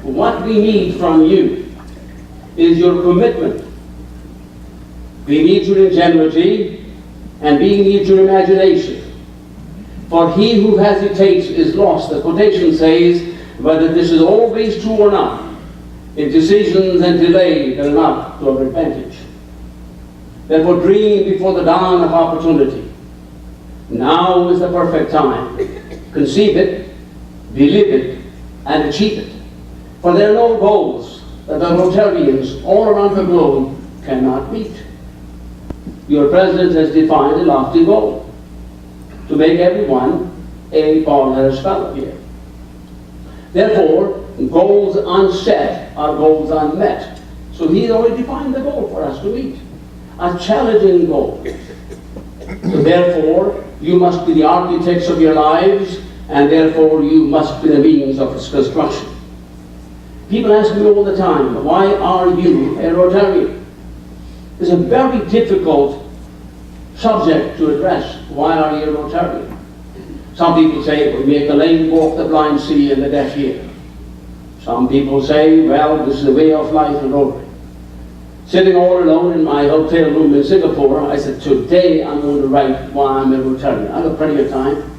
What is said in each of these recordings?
what we need from you is your commitment. We need your ingenuity, and we need your imagination. For he who hesitates is lost. The quotation says, whether this is always true or not, in decisions and delay they're not to our advantage. Therefore dream before the dawn of opportunity. Now is the perfect time. Conceive it, believe it, and achieve it. For there are no goals that the Rotarians all around the globe cannot meet. Your President has defined a lofty goal: to make everyone a Paul Harris Fellow here. Therefore, goals unset are goals unmet. So he's already defined the goal for us to meet. A challenging goal. So therefore, you must be the architects of your lives, and therefore you must be the means of its construction. People ask me all the time, why are you a Rotarian? It's a very difficult subject to address. Why are you a Rotarian? Some people say, we make the lame walk, the blind see, and the deaf hear. Some people say, well, this is the way of life in Rotary. Sitting all alone in my hotel room in Singapore, I said, today I'm going to write why I'm a Rotarian. I've got plenty of time.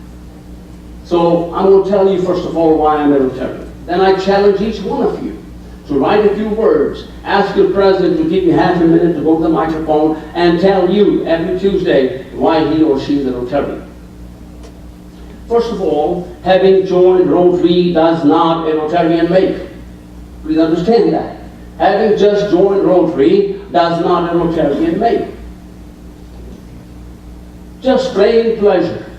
So I'm going to tell you, first of all, why I'm a Rotarian. Then I challenge each one of you to write a few words. Ask your president to give you half a minute to go to the microphone and tell you every Tuesday why he or she is a Rotarian. First of all, having joined Rotary does not a Rotarian make. Please understand that. Having just joined Rotary does not a Rotarian make. Just plain pleasure,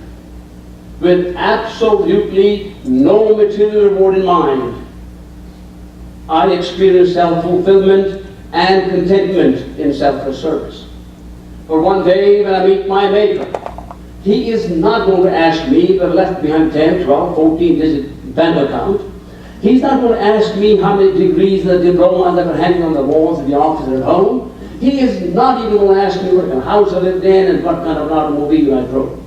with absolutely no material reward in mind, I experience self-fulfillment and contentment in selfless service. For one day when I meet my Maker, he is not going to ask me if I've left behind 10, 12, 14 digit bank account. He's not going to ask me how many degrees the diplomas that are hanging on the walls of the office or at home. He is not even going to ask me what kind of house I lived in and what kind of automobile I drove.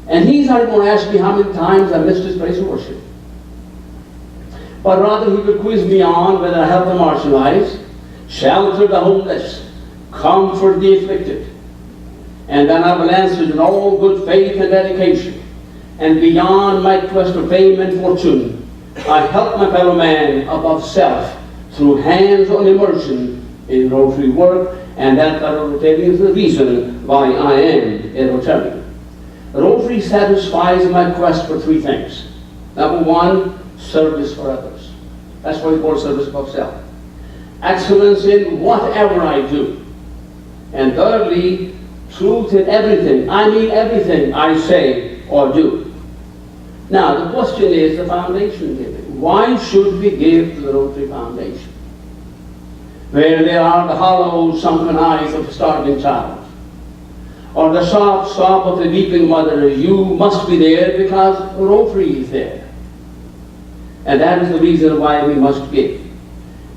And he's not going to ask me how many times I missed his place of worship. But rather he will quiz me on whether I help the marginalized, shelter the homeless, comfort the afflicted. And then I will answer in all good faith and dedication. And beyond my quest for fame and fortune, I help my fellow man above self through hands-on immersion in Rotary work, and that Rotarian is the reason why I am a Rotarian. Rotary satisfies my quest for three things. Number one, service for others. That's what we call service above self. Excellence in whatever I do. And thirdly, truth in everything. I mean everything I say or do. Now, the question is the foundation giving. Why should we give to the Rotary Foundation? Where there are the hollow, sunken eyes of a starving child, or the soft sob of a weeping mother, you must be there because Rotary is there. And that is the reason why we must give.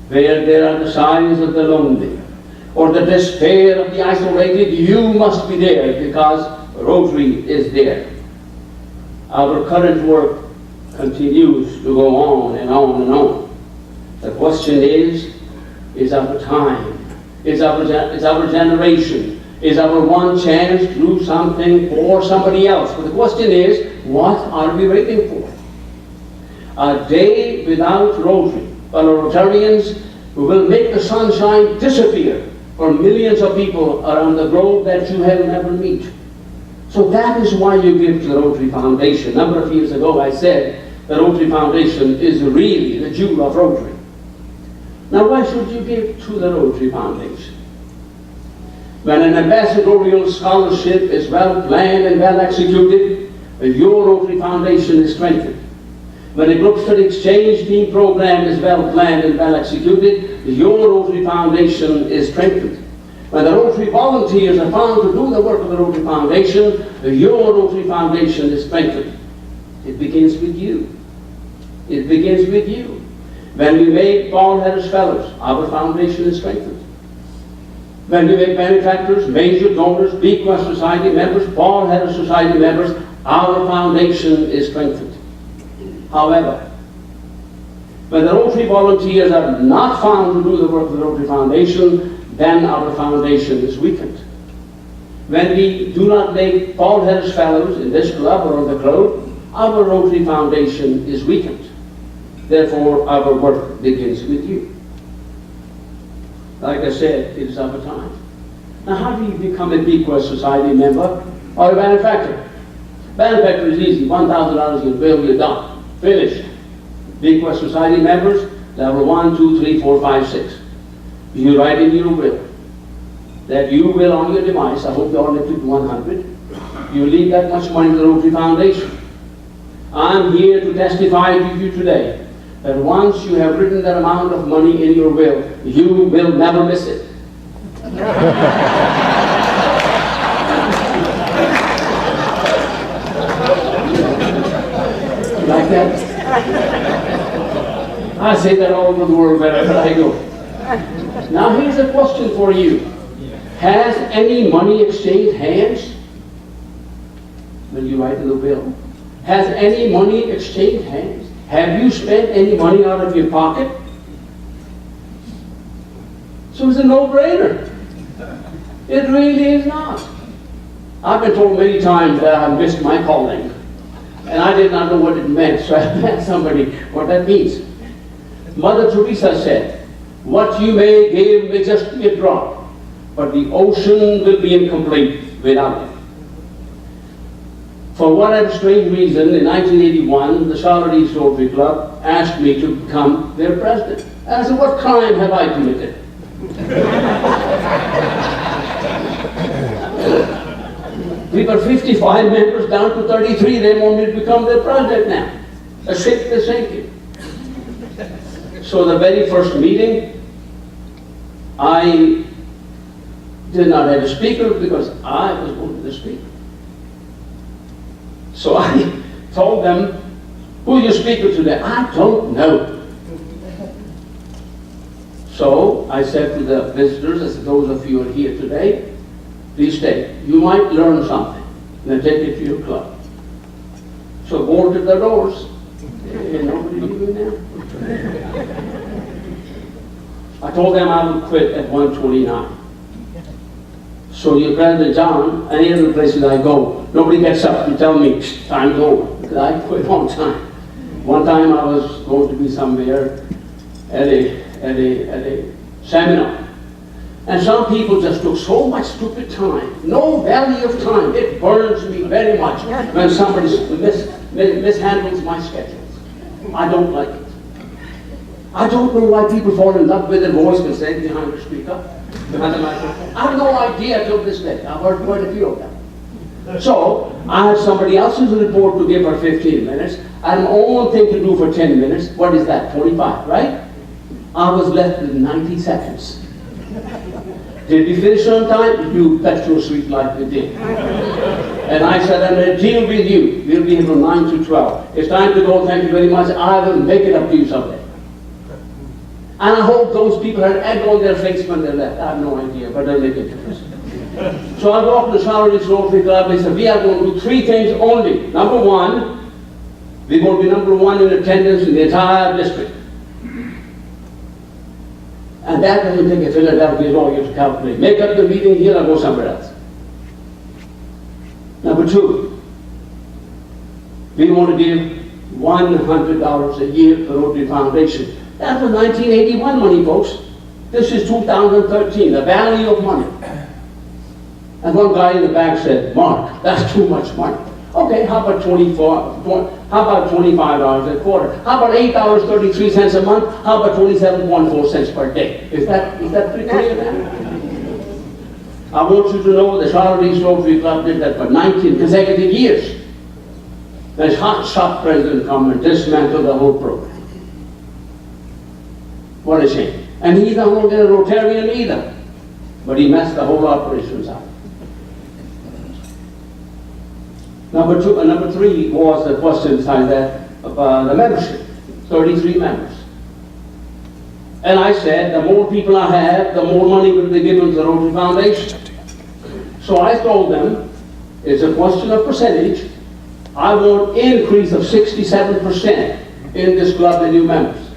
Where there are the sighs of the lonely, or the despair of the isolated, you must be there because Rotary is there. Our current work continues to go on and on and on. The question is our time, is our generation, is our one chance to do something for somebody else. But the question is, what are we waiting for? A day without Rotary, fellow Rotarians, who will make the sunshine disappear for millions of people around the globe that you have never met. So that is why you give to the Rotary Foundation. A number of years ago I said the Rotary Foundation is really the jewel of Rotary. Now why should you give to the Rotary Foundation? When an ambassadorial scholarship is well planned and well executed, your Rotary Foundation is strengthened. When a group study exchange team program is well planned and well executed, your Rotary Foundation is strengthened. When the Rotary volunteers are found to do the work of the Rotary Foundation, your Rotary Foundation is strengthened. It begins with you. It begins with you. When we make Paul Harris Fellows, our foundation is strengthened. When we make benefactors, major donors, Bequest Society members, Paul Harris Society members, our foundation is strengthened. However, When the Rotary volunteers are not found to do the work of the Rotary Foundation, then our foundation is weakened. When we do not make Paul Harris Fellows in this club or on the globe, our Rotary Foundation is weakened. Therefore, our work begins with you. Like I said, it is our time. Now, how do you become a Bequest Society member or a benefactor? Benefactor is easy. $1,000 in bill, you're done. Finished. Bequest Society members, level 1, 2, 3, 4, 5, 6. You write in your will that you will, on your demise, I hope you all live to 100, you leave that much money to the Rotary Foundation. I'm here to testify to you today that once you have written that amount of money in your will, you will never miss it. Like that? I say that all over the world wherever I go. Now here's a question for you. Has any money exchanged hands? When you write in the will. Has any money exchanged hands? Have you spent any money out of your pocket? So it's a no-brainer. It really is not. I've been told many times that I missed my calling. And I did not know what it meant, so I asked somebody what that means. Mother Teresa said, what you may give may just be a drop, but the ocean will be incomplete without it. For whatever strange reason, in 1981, the Charlotte East Rotary Club asked me to become their president. And I said, what crime have I committed? We were 55 members down to 33. They want me to become their president now. A ship is sinking. So the very first meeting, I did not have a speaker because I was going to be the speaker. So I told them, who is your speaker today? I don't know. So I said to the visitors, as those of you who are here today, please stay. You might learn something. Then take it to your club. So bolted the doors. And nobody leaving now. I told them I would quit at 1:29. So your President John, any other places I go, nobody gets up and tell me, time's over. Because I quit on time. One time I was going to be somewhere at a seminar. And some people just took so much stupid time, no value of time. It burns me very much when somebody mishandles my schedules. I don't like it. I don't know why people fall in love with their voice and say behind the speaker, behind the microphone. I have no idea till this day. I've heard quite a few of them. So I had somebody else's report to give for 15 minutes. I had my own thing to do for 10 minutes. What is that? 25, right? I was left with 90 seconds. Did we finish on time? You bet your sweet life we did. And I said, I'm going to deal with you. We'll be here from 9 to 12. It's time to go. Thank you very much. I will make it up to you someday. And I hope those people had egg on their face when they left. I have no idea, but they'll make a difference. So I walked to the Charlotte East Rotary Club. They said, we are going to do 3 things only. Number 1, we're going to be number 1 in attendance in the entire district. And that doesn't take a Philadelphia lawyer to calculate. Make up the meeting here and go somewhere else. Number 2, we want to give $100 a year to the Rotary Foundation. That was 1981 money, folks. This is 2013, the value of money. And one guy in the back said, Mark, that's too much money. Okay, how about $25 a quarter? How about $8.33 a month? How about 27.4 cents per day? Is that pretty clear now? I want you to know the Charlotte East Rotary Club did that for 19 consecutive years. There's hot shot president come and dismantle the whole program. What a shame. And he's not going to get a Rotarian either. But he messed the whole operations up. Number 3 was the question beside that about the membership. 33 members. And I said, the more people I have, the more money will be given to the Rotary Foundation. So I told them, it's a question of percentage. I want increase of 67% in this club, the new members.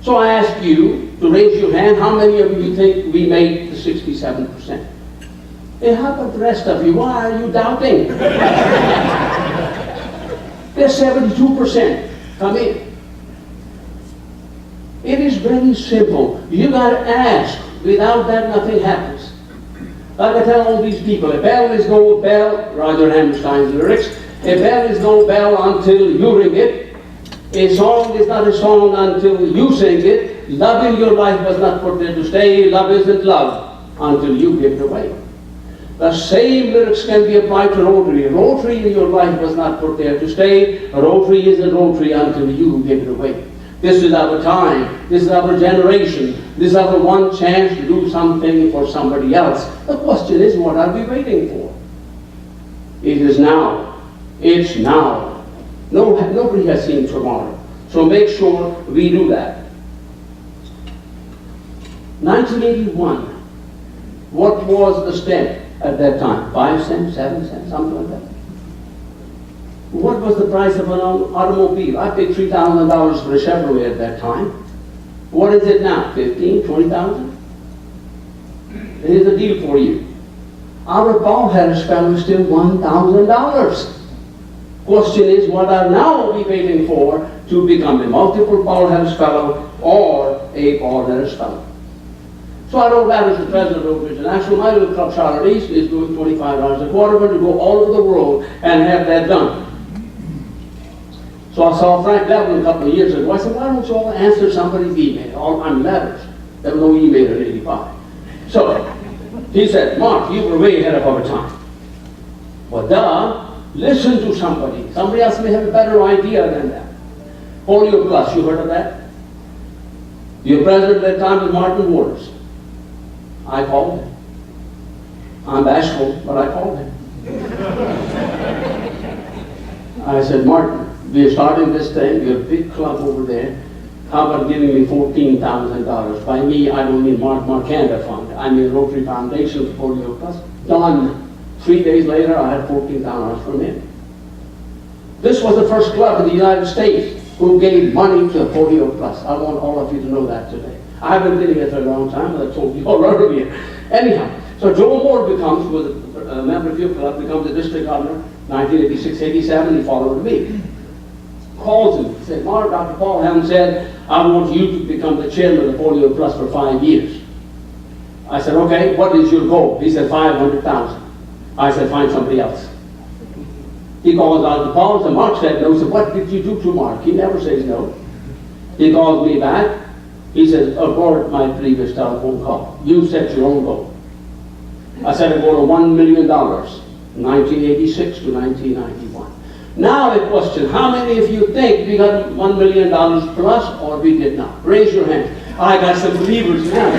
So I ask you to raise your hand, how many of you think we made the 67%? And how about the rest of you? Why are you doubting? There's 72% come in. It is very simple. You got to ask. Without that, nothing happens. Like I tell all these people, a bell is no bell, Roger Hammerstein's lyrics, a bell is no bell until you ring it. A song is not a song until you sing it. Love in your life was not put there to stay. Love isn't love until you give it away. The same lyrics can be applied to Rotary. Rotary in your life was not put there to stay. Rotary isn't Rotary until you give it away. This is our time. This is our generation. This is our one chance to do something for somebody else. The question is, what are we waiting for? It is now. It's now. Nobody has seen tomorrow. So make sure we do that. 1981. What was the stamp at that time? 5 cents, 7 cents, something like that. What was the price of an automobile? I paid $3,000 for a Chevrolet at that time. What is it now? 15, 20,000? Here's a deal for you. Our Paul Harris fellow is still $1,000. Question is, what are now we waiting for to become a multiple Paul Harris fellow or a Paul Harris fellow? So I wrote that as the president of Rotary International. My little club, Charlotte East, is doing $25 a quarter, but to go all over the world and have that done. So I saw Frank Levin a couple of years ago. I said, why don't you all answer somebody's email? All on letters. There was no email in '85. So he said, Mark, you were way ahead of our time. Well, listen to somebody. Somebody else may have a better idea than that. Polio Plus, you heard of that? Your president at that time was Martin Waters. I called him. I'm bashful, but I called him. I said, Martin, we are starting this thing. You're a big club over there. How about giving me $14,000? By me, I don't mean Markanda Fund. I mean Rotary Foundation for Polio Plus. Done. 3 days later, I had $14,000 from him. This was the first club in the United States who gave money to Polio Plus. I want all of you to know that today. I haven't been here for a long time, but I told you all earlier. Anyhow, so Joe Moore becomes, was a member of your club, becomes the district governor, 1986, 87, he followed me. Calls him, he said, Mark, Dr. Paul Helm said, I want you to become the chairman of Polio Plus for 5 years. I said, okay, what is your goal? He said, 500,000. I said, find somebody else. He calls Dr. Paul, and Mark said no. He said, what did you do to Mark? He never says no. He calls me back. He says, abort my previous telephone call. You set your own goal. I set a goal of $1 million, 1986 to 1991. Now a question, how many of you think we got $1 million plus or we did not? Raise your hand. I got some believers now.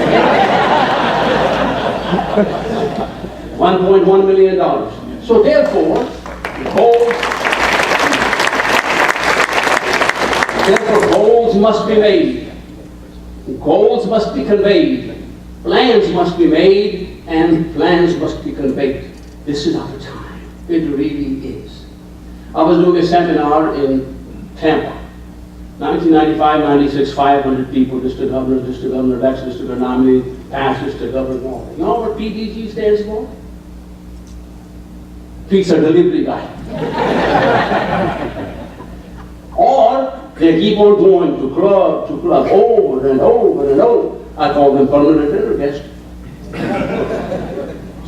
$1.1 million. So therefore, goals must be made. Goals must be conveyed. Plans must be made, and plans must be conveyed. This is our time. It really is. I was doing a seminar in Tampa. 1995, 96, 500 people, district governors, district governor-elects, district governor nominee, past district governor, and all that. You know what PDG stands for? Pizza delivery guy. Or they keep on going to club over and over and over. I call them permanent dinner guests.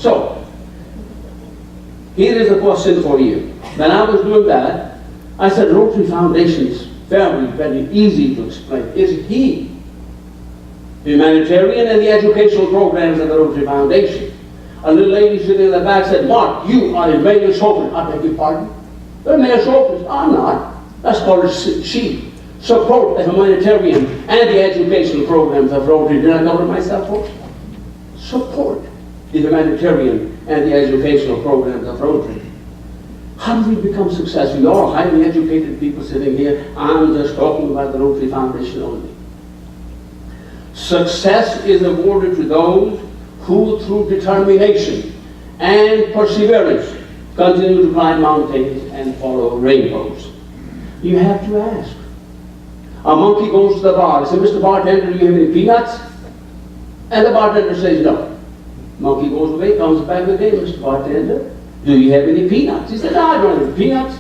So, here is a question for you. When I was doing that, I said Rotary Foundation is very, very easy to explain. Is he humanitarian and the educational programs of the Rotary Foundation? A little lady sitting in the back said, Mark, you are a mayor chauffeur. I beg your pardon? They're mayor chauffeurs. I'm not. That's called a she. Support the humanitarian and the educational programs of Rotary. Did I cover myself, folks? Support the humanitarian and the educational programs of Rotary. How do we become successful? You're all highly educated people sitting here. I'm just talking about the Rotary Foundation only. Success is awarded to those who, through determination and perseverance, continue to climb mountains and follow rainbows. You have to ask, A monkey goes to the bar. He says, Mr. Bartender, do you have any peanuts? And the bartender says no. Monkey goes away, comes back again, Mr. Bartender, do you have any peanuts? He said, no, I don't have any peanuts.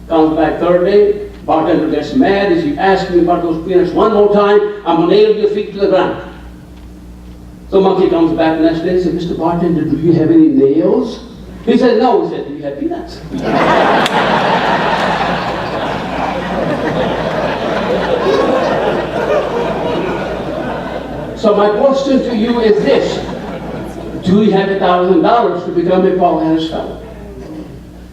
Comes back third day, bartender gets mad. As you ask me about those peanuts one more time, I'm going to nail your feet to the ground. So monkey comes back next day and says, Mr. Bartender, do you have any nails? He said, no. He said, do you have peanuts? So my question to you is this. Do you have $1,000 to become a Paul Harris Fellow?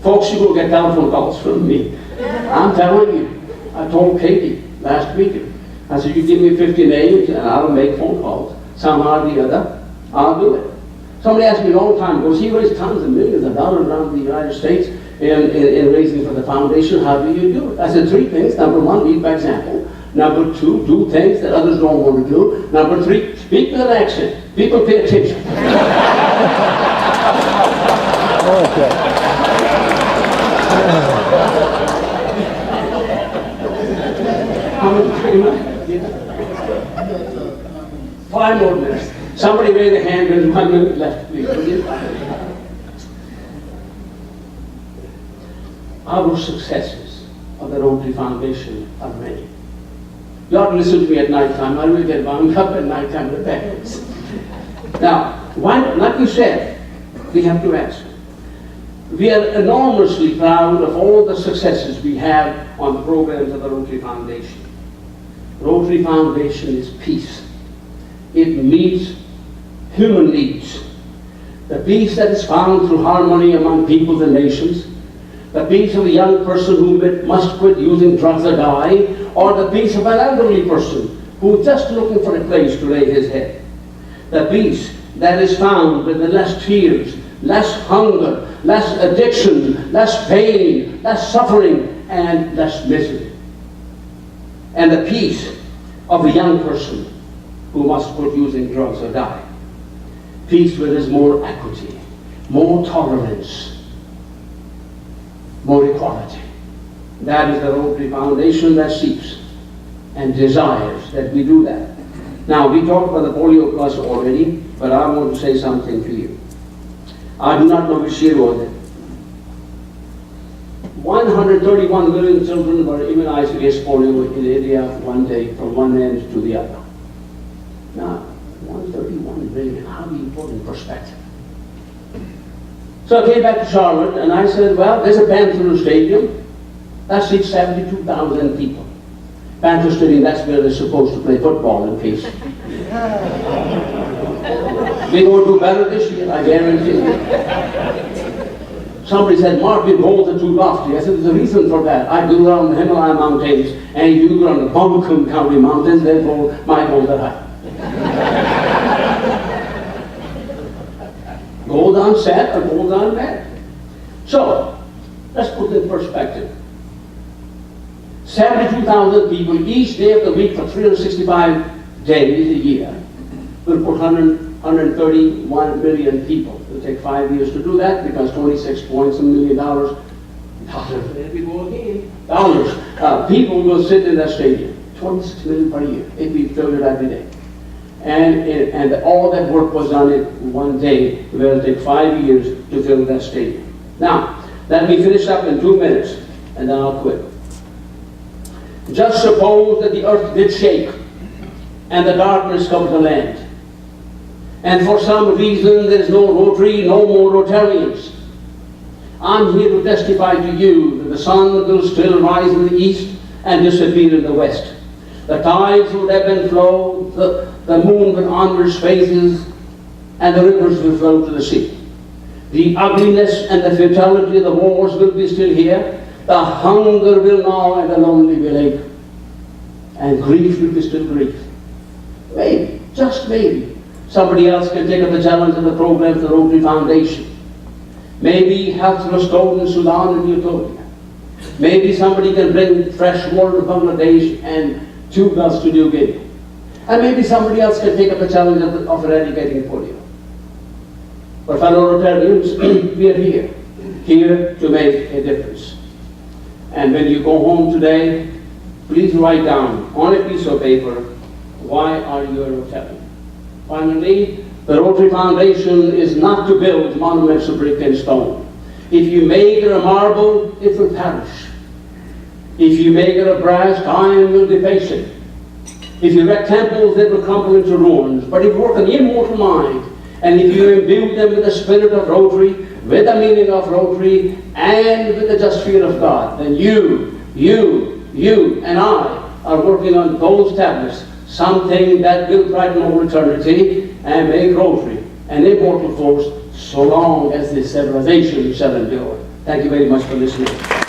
Folks, you will get telephone calls from me. I'm telling you. I told Katie last week. I said, you give me 50 names and I'll make phone calls. Somehow or the other, I'll do it. Somebody asked me a long time ago, he raised tons of millions of dollars around the United States in raising for the foundation. How do you do it? I said 3 things. Number 1, lead by example. Number 2, do things that others don't want to do. Number 3, speak with an accent. People pay attention. Okay. 5 more minutes. Somebody raise a hand, there's 1 minute left, please. Our successes of the Rotary Foundation are many. You ought to listen to me at night time. I will get wound up at night time with backwards. Now, why, like you said, we have to answer. We are enormously proud of all the successes we have on the programs of the Rotary Foundation. Rotary Foundation is peace. It meets human needs. The peace that is found through harmony among peoples and nations, the peace of a young person who must quit using drugs or die, or the peace of an elderly person who is just looking for a place to lay his head. The peace that is found with the less tears, less hunger, less addiction, less pain, less suffering, and less misery. And the peace of a young person who must quit using drugs or die. Peace where there's more equity, more tolerance, more equality. That is the Rotary Foundation that seeks and desires that we do that. Now, we talked about the Polio Plus already, but I want to say something to you. I do not know which year was it. 131 million children were immunized against polio in India one day from one end to the other. Now, 131 million, how do you put in perspective? So I came back to Charlotte and I said, well, there's a Panther Stadium. That seats 72,000 people. Panther Stadium, that's where they're supposed to play football in peace. We're going to do better this year, I guarantee you. Somebody said, Mark, your goals are too lofty. I said, there's a reason for that. I grew around the Himalaya Mountains and you grew on the Buncombe County Mountains, therefore my goals are high. Goals on set or goals on net. So, let's put it in perspective. 72,000 people each day of the week for 365 days a year will put 131 million people. It will take 5 years to do that because 26 points a million dollars. There we go again. Dollars. People will sit in that stadium. 26 million per year. It will be filled every day. And all that work was done in one day. It will take 5 years to fill that stadium. Now, let me finish up in 2 minutes and then I'll quit. Just suppose that the earth did shake and the darkness covered the land. And for some reason there is no Rotary, no more Rotarians. I'm here to testify to you that the sun will still rise in the east and disappear in the west. The tides will ebb and flow, the moon will honor its phases, and the rivers will flow to the sea. The ugliness and the futility of the wars will be still here. The hunger will gnaw and the lonely will ache. And grief will be still grief. Maybe, just maybe, somebody else can take up the challenge of the program of the Rotary Foundation. Maybe health restored in Sudan and Ethiopia. Maybe somebody can bring fresh water to Bangladesh and tube wells to New Guinea. And maybe somebody else can take up the challenge of eradicating polio. But fellow Rotarians, we are here to make a difference. And when you go home today, please write down on a piece of paper, why are you a Rotarian? Finally, the Rotary Foundation is not to build monuments of brick and stone. If you make it a marble, it will perish. If you make it of brass, time will deface it. If you erect temples, it will crumble into ruins. But if you work on the immortal mind, and if you imbue them with the spirit of Rotary, with the meaning of Rotary, and with the just fear of God, then you and I are working on those tablets, something that will brighten our eternity and make Rotary an immortal force so long as this civilization shall endure. Thank you very much for listening.